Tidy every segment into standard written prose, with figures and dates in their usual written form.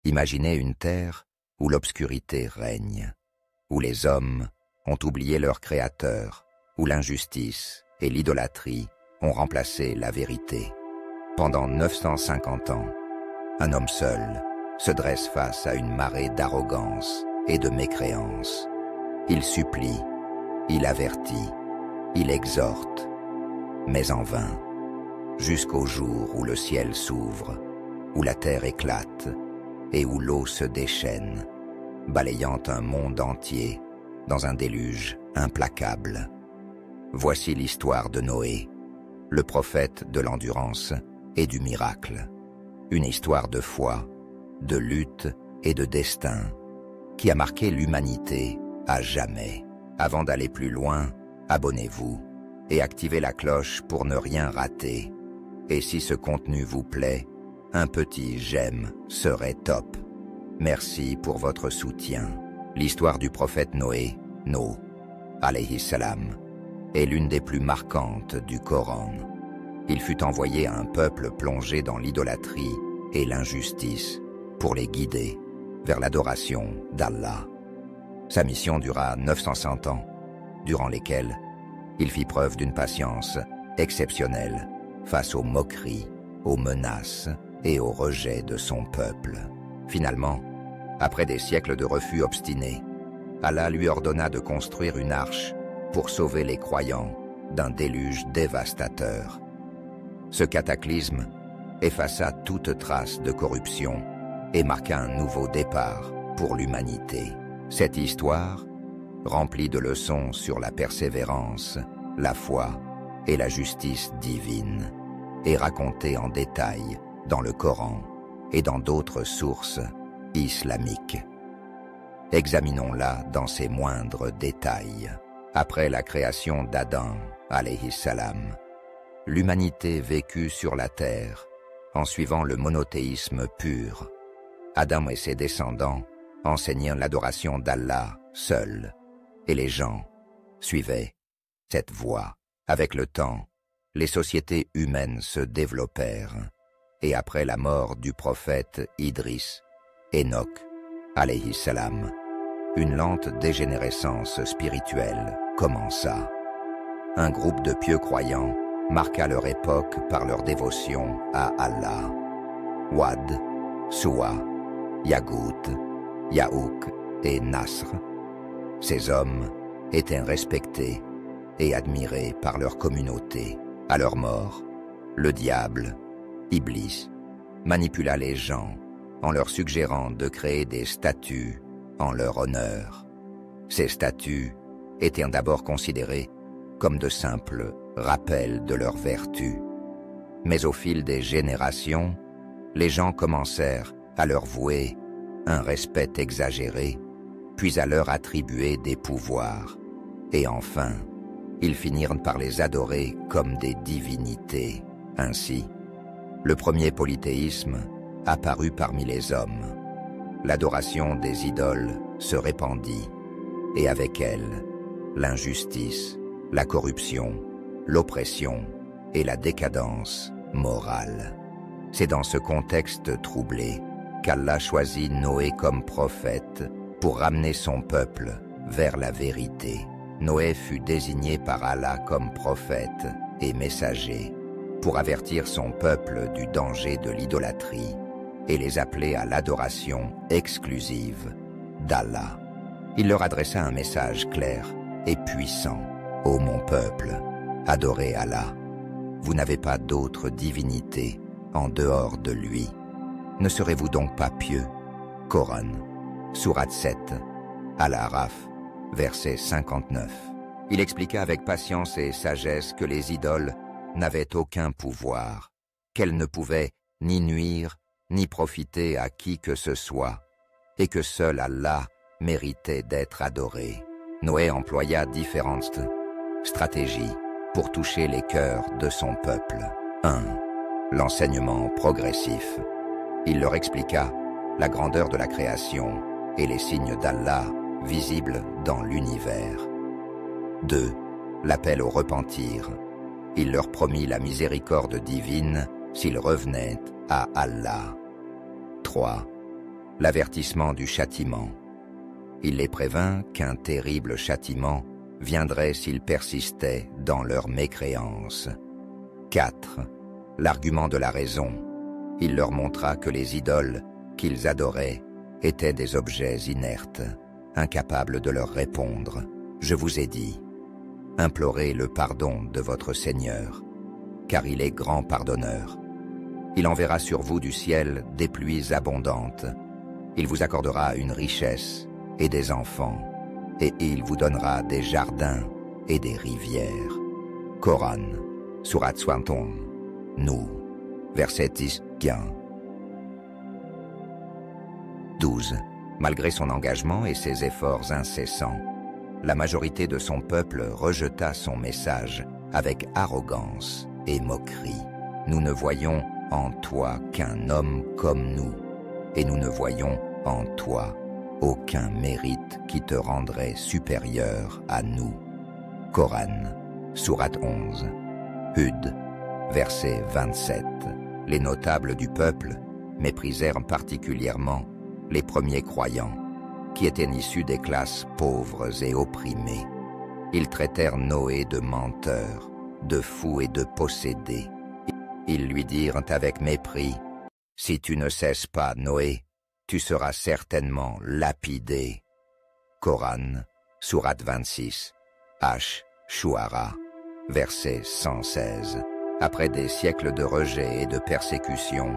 Imaginez une terre où l'obscurité règne, où les hommes ont oublié leur créateur, où l'injustice et l'idolâtrie ont remplacé la vérité. Pendant 950 ans, un homme seul se dresse face à une marée d'arrogance et de mécréance. Il supplie, il avertit, il exhorte, mais en vain, jusqu'au jour où le ciel s'ouvre, où la terre éclate et où l'eau se déchaîne, balayant un monde entier dans un déluge implacable. Voici l'histoire de Noé, le prophète de l'endurance et du miracle. Une histoire de foi, de lutte et de destin qui a marqué l'humanité à jamais. Avant d'aller plus loin, abonnez-vous et activez la cloche pour ne rien rater. Et si ce contenu vous plaît, un petit j'aime serait top. Merci pour votre soutien. L'histoire du prophète Noé, Nuh, alayhi salam, est l'une des plus marquantes du Coran. Il fut envoyé à un peuple plongé dans l'idolâtrie et l'injustice pour les guider vers l'adoration d'Allah. Sa mission dura 960 ans, durant lesquels il fit preuve d'une patience exceptionnelle face aux moqueries, aux menaces et au rejet de son peuple. Finalement, après des siècles de refus obstinés, Allah lui ordonna de construire une arche pour sauver les croyants d'un déluge dévastateur. Ce cataclysme effaça toute trace de corruption et marqua un nouveau départ pour l'humanité. Cette histoire, remplie de leçons sur la persévérance, la foi et la justice divine, est racontée en détail dans le Coran et dans d'autres sources islamiques. Examinons-la dans ses moindres détails. Après la création d'Adam, alayhi salam, l'humanité vécut sur la terre en suivant le monothéisme pur. Adam et ses descendants enseignèrent l'adoration d'Allah seul, et les gens suivaient cette voie. Avec le temps, les sociétés humaines se développèrent, et après la mort du prophète Idris, Enoch, alayhi salam, une lente dégénérescence spirituelle commença. Un groupe de pieux croyants marqua leur époque par leur dévotion à Allah. Wad, Suwa, Yagout, Yaouk et Nasr. Ces hommes étaient respectés et admirés par leur communauté. À leur mort, le diable, Iblis, manipula les gens en leur suggérant de créer des statues en leur honneur. Ces statues étaient d'abord considérées comme de simples rappels de leur vertu. Mais au fil des générations, les gens commencèrent à leur vouer un respect exagéré, puis à leur attribuer des pouvoirs. Et enfin, ils finirent par les adorer comme des divinités. Ainsi, le premier polythéisme apparut parmi les hommes. L'adoration des idoles se répandit, et avec elle, l'injustice, la corruption, l'oppression et la décadence morale. C'est dans ce contexte troublé qu'Allah choisit Noé comme prophète pour ramener son peuple vers la vérité. Noé fut désigné par Allah comme prophète et messager pour avertir son peuple du danger de l'idolâtrie et les appeler à l'adoration exclusive d'Allah. Il leur adressa un message clair et puissant. Ô mon peuple, adorez Allah. Vous n'avez pas d'autre divinité en dehors de lui. Ne serez-vous donc pas pieux? Coran, sourate 7, Al-Araf, verset 59. Il expliqua avec patience et sagesse que les idoles n'avaient aucun pouvoir, qu'elles ne pouvaient ni nuire ni profiter à qui que ce soit, et que seul Allah méritait d'être adoré. Noé employa différentes stratégies pour toucher les cœurs de son peuple. 1. L'enseignement progressif. Il leur expliqua la grandeur de la création et les signes d'Allah visibles dans l'univers. 2. L'appel au repentir. Il leur promit la miséricorde divine s'ils revenaient à Allah. 3. l'avertissement du châtiment. Il les prévint qu'un terrible châtiment viendrait s'ils persistaient dans leur mécréance. 4. L'argument de la raison. Il leur montra que les idoles qu'ils adoraient étaient des objets inertes, incapables de leur répondre. Je vous ai dit, implorez le pardon de votre Seigneur, car il est grand pardonneur. Il enverra sur vous du ciel des pluies abondantes. Il vous accordera une richesse et des enfants, et il vous donnera des jardins et des rivières. Coran, Surat 71, Nous, verset 10, 12. Malgré son engagement et ses efforts incessants, la majorité de son peuple rejeta son message avec arrogance et moquerie. Nous ne voyons en toi qu'un homme comme nous, et nous ne voyons en toi aucun mérite qui te rendrait supérieur à nous. Coran, Surat 11, Hud, verset 27. Les notables du peuple méprisèrent particulièrement les premiers croyants, qui étaient issus des classes pauvres et opprimées. Ils traitèrent Noé de menteur, de fou et de possédé. Ils lui dirent avec mépris, « Si tu ne cesses pas, Noé, tu seras certainement lapidé. » Coran, Surat 26, Shuara, verset 116. Après des siècles de rejet et de persécution,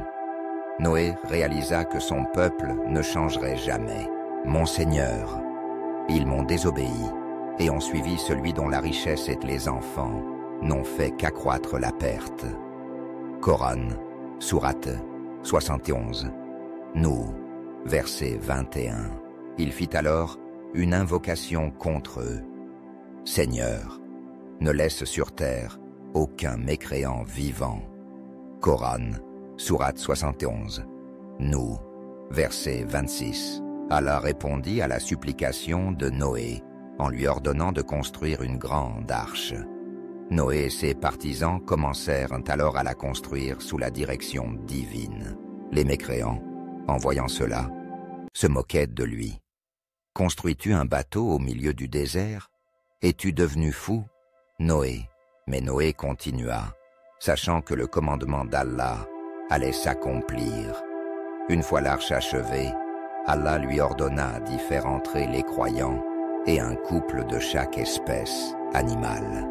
Noé réalisa que son peuple ne changerait jamais. « Mon Seigneur, ils m'ont désobéi et ont suivi celui dont la richesse et les enfants n'ont fait qu'accroître la perte. » Coran, Surat 71, Nous, verset 21. Il fit alors une invocation contre eux. « Seigneur, ne laisse sur terre aucun mécréant vivant. » Coran, Surat 71, Nous, verset 26. Allah répondit à la supplication de Noé en lui ordonnant de construire une grande arche. Noé et ses partisans commencèrent alors à la construire sous la direction divine. Les mécréants, en voyant cela, se moquaient de lui. « Construis-tu un bateau au milieu du désert? Es-tu devenu fou, Noé ?» Mais Noé continua, sachant que le commandement d'Allah allait s'accomplir. Une fois l'arche achevée, Allah lui ordonna d'y faire entrer les croyants et un couple de chaque espèce animale.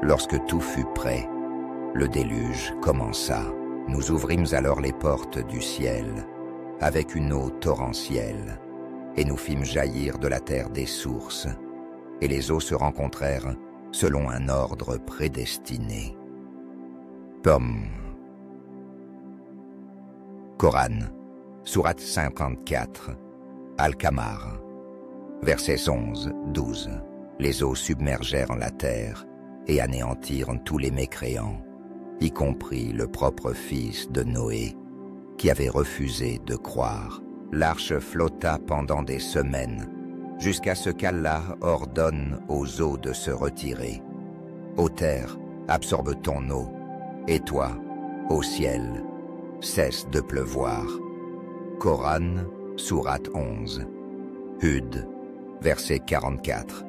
Lorsque tout fut prêt, le déluge commença. Nous ouvrîmes alors les portes du ciel avec une eau torrentielle et nous fîmes jaillir de la terre des sources, et les eaux se rencontrèrent selon un ordre prédestiné. Coran, Surat 54, Al-Qamar, versets 11-12. Les eaux submergèrent la terre et anéantirent tous les mécréants, y compris le propre fils de Noé, qui avait refusé de croire. L'arche flotta pendant des semaines, jusqu'à ce qu'Allah ordonne aux eaux de se retirer. Ô terre, absorbe ton eau, et toi, ô ciel, cesse de pleuvoir. Coran, Surat 11, Hud, verset 44.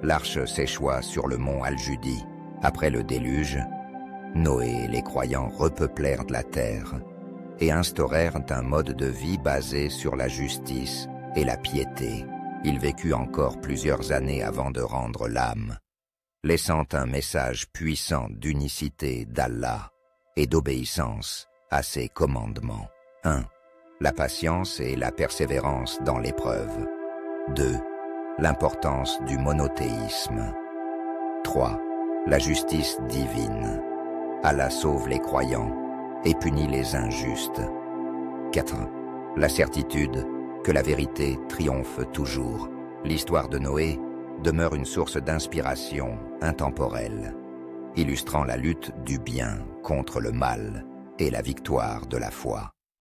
L'arche s'échoua sur le mont Al-Judi. Après le déluge, Noé et les croyants repeuplèrent la terre et instaurèrent un mode de vie basé sur la justice et la piété. Il vécut encore plusieurs années avant de rendre l'âme, laissant un message puissant d'unicité d'Allah et d'obéissance à ses commandements. 1. La patience et la persévérance dans l'épreuve. 2. L'importance du monothéisme. 3. La justice divine. Allah sauve les croyants et punit les injustes. 4. La certitude que la vérité triomphe toujours. L'histoire de Noé demeure une source d'inspiration intemporelle, illustrant la lutte du bien contre le mal et la victoire de la foi.